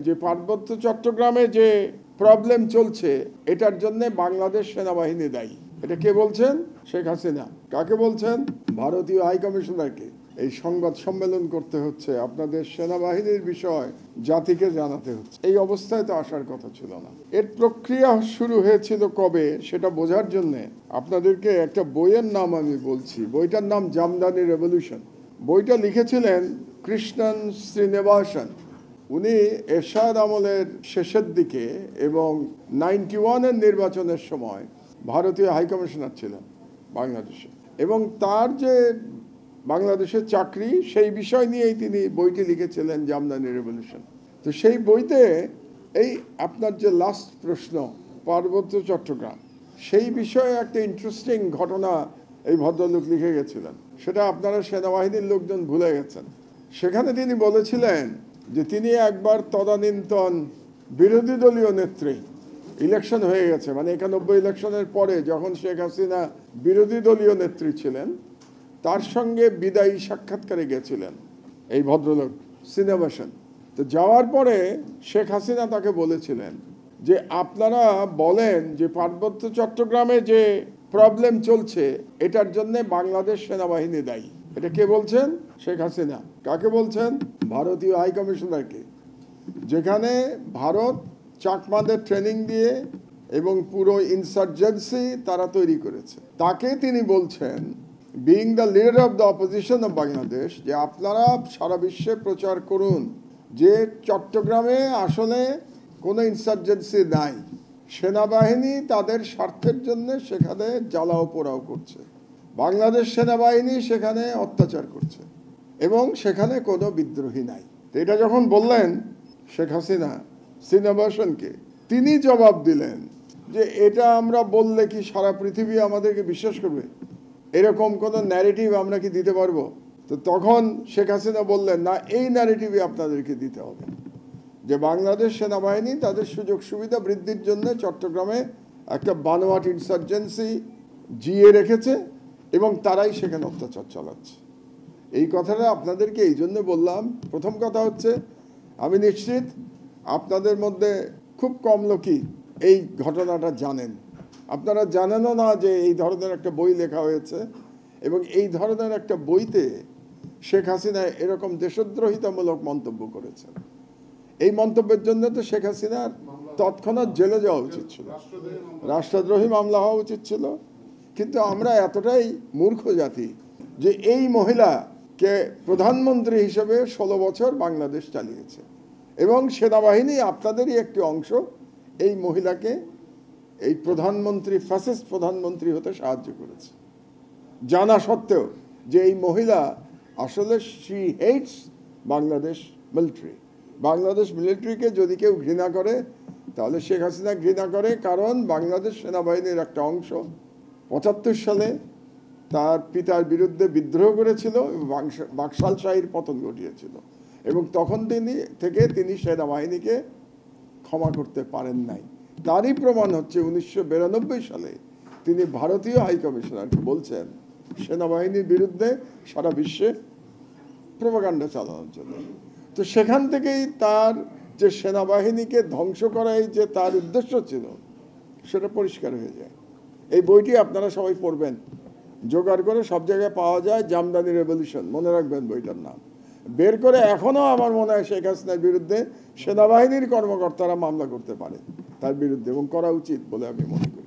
যে পার্বত্য চট্টগ্রামে যে প্রবলেম চলছে এটার জন্য বাংলাদেশ সেনাবাহিনী দায়ী। এটা কে বলছেন? শেখ হাসিনা। কাকে বলছেন? ভারতীয় হাই কমিশনারকে। এই সংবাদ সম্মেলন করতে হচ্ছে, আপনাদের সেনাবাহিনীর বিষয় জাতিকে জানাতে হচ্ছে। এই অবস্থায় তো আসার কথা ছিল না। এর প্রক্রিয়া শুরু হয়েছিল কবে সেটা বোঝার জন্য আপনাদেরকে একটা বইয়ের নাম আমি বলছি। বইটার নাম জামদানি রেভলিউশন। বইটা লিখেছিলেন কৃষ্ণন শ্রীনিবাসন। উনি এরশাদ আমলের শেষের দিকে এবং 91-এর নির্বাচনের সময় ভারতীয় হাই কমিশনার ছিলেন বাংলাদেশে, এবং তার যে বাংলাদেশের চাকরি সেই বিষয় নিয়েই তিনি বইটি লিখেছিলেন জামদানি রেভলিউশন। তো সেই বইতে এই আপনার যে লাস্ট প্রশ্ন পার্বত্য চট্টগ্রাম, সেই বিষয়ে একটা ইন্টারেস্টিং ঘটনা এই ভদ্রলোক লিখে গেছিলেন। সেটা আপনারা সেনাবাহিনীর লোকজন ভুলে গেছেন। সেখানে তিনি বলেছিলেন যে তিনি একবার তদানীন্তন বিরোধী দলীয় নেত্রী, ইলেকশন হয়ে গেছে মানে 91 ইলেকশনের পরে যখন শেখ হাসিনা বিরোধী দলীয় নেত্রী ছিলেন, তার সঙ্গে বিদায়ী সাক্ষাৎকারে গেছিলেন এই ভদ্রলোক শ্রীনিবাসন। তো যাওয়ার পরে শেখ হাসিনা তাকে বলেছিলেন যে আপনারা বলেন যে পার্বত্য চট্টগ্রামে যে প্রবলেম চলছে এটার জন্য বাংলাদেশ সেনাবাহিনী দায়ী। এটা কে বলছেন? শেখ হাসিনা। কাকে বলছেন? ভারতীয় হাই কমিশনারকে। যেখানে ভারত চাকমাদের ট্রেনিং দিয়ে এবং পুরো ইনসার্জেন্সি তারা তৈরি করেছে, তাকে তিনি বলছেন being the leader of the opposition of Bangladesh যে আপনারা সারা বিশ্বে প্রচার করুন যে চট্টগ্রামে আসলে কোনো ইনসার্জেন্সি নাই, সেনাবাহিনী তাদের স্বার্থের জন্য সেখানে জ্বালাও পোড়াও করছে, বাংলাদেশ সেনাবাহিনী সেখানে অত্যাচার করছে এবং সেখানে কোনো বিদ্রোহী নাই। তো এটা যখন বললেন শেখ হাসিনা শ্রীনিবাসনকে, তিনি জবাব দিলেন যে এটা আমরা বললে কি সারা পৃথিবী আমাদেরকে বিশ্বাস করবে? এরকম কোনো ন্যারেটিভ আমরা কি দিতে পারবো? তো তখন শেখ হাসিনা বললেন না, এই ন্যারেটিভই আপনাদেরকে দিতে হবে যে বাংলাদেশ সেনাবাহিনী তাদের সুযোগ সুবিধা বৃদ্ধির জন্য চট্টগ্রামে একটা বানোয়াট ইনসার্জেন্সি জিয়ে রেখেছে এবং তারাই সেখানে অত্যাচার চালাচ্ছে। এই কথাটা আপনাদেরকে এই জন্য বললাম। প্রথম কথা হচ্ছে আমি নিশ্চিত আপনাদের মধ্যে খুব কম লোকই এই ঘটনাটা জানেন। আপনারা জানেনও না যে এই ধরনের একটা বই লেখা হয়েছে এবং এই ধরনের একটা বইতে শেখ হাসিনা এরকম দেশদ্রোহিতামূলক মন্তব্য করেছেন। এই মন্তব্যের জন্য তো শেখ হাসিনার তৎক্ষণাৎ জেলে যাওয়া উচিত ছিল, রাষ্ট্রদ্রোহী মামলা হওয়া উচিত ছিল। কিন্তু আমরা এতটাই মূর্খ জাতি যে এই মহিলাকে প্রধানমন্ত্রী হিসেবে 16 বছর বাংলাদেশ চালিয়েছে এবং সেনাবাহিনী আপনাদেরই একটি অংশ এই মহিলাকে এই প্রধানমন্ত্রী ফ্যাসিস্ট প্রধানমন্ত্রী হতে সাহায্য করেছে, জানা সত্ত্বেও যে এই মহিলা আসলে she hates Bangladesh military. Bangladesh মিলিটারিকে যদি কেউ ঘৃণা করে তাহলে শেখ হাসিনা ঘৃণা করে, কারণ বাংলাদেশ সেনাবাহিনীর একটা অংশ 75 সালে তার পিতার বিরুদ্ধে বিদ্রোহ করেছিল এবং বাকশাল শাহীর পতন ঘটিয়েছিল এবং তখন তিনি সেনাবাহিনীকে ক্ষমা করতে পারেন নাই। তারই প্রমাণ হচ্ছে 1992 সালে তিনি ভারতীয় হাই কমিশনারকে বলছেন সেনাবাহিনীর বিরুদ্ধে সারা বিশ্বে প্রোপাগান্ডা চালানোর জন্য। তো সেখান থেকেই তার যে সেনাবাহিনীকে ধ্বংস করাই যে তার উদ্দেশ্য ছিল সেটা পরিষ্কার হয়ে যায়। এই বইটি আপনারা সবাই পড়বেন, জোগাড় করে সব জায়গায় পাওয়া যায়, জামদানি রেভলিউশন, মনে রাখবেন বইটার নাম। বের করে এখনও আমার মনে হয় শেখ হাসিনার বিরুদ্ধে সেনাবাহিনীর কর্মকর্তারা মামলা করতে পারে তার বিরুদ্ধে, এবং করা উচিত বলে আমি মনে করি।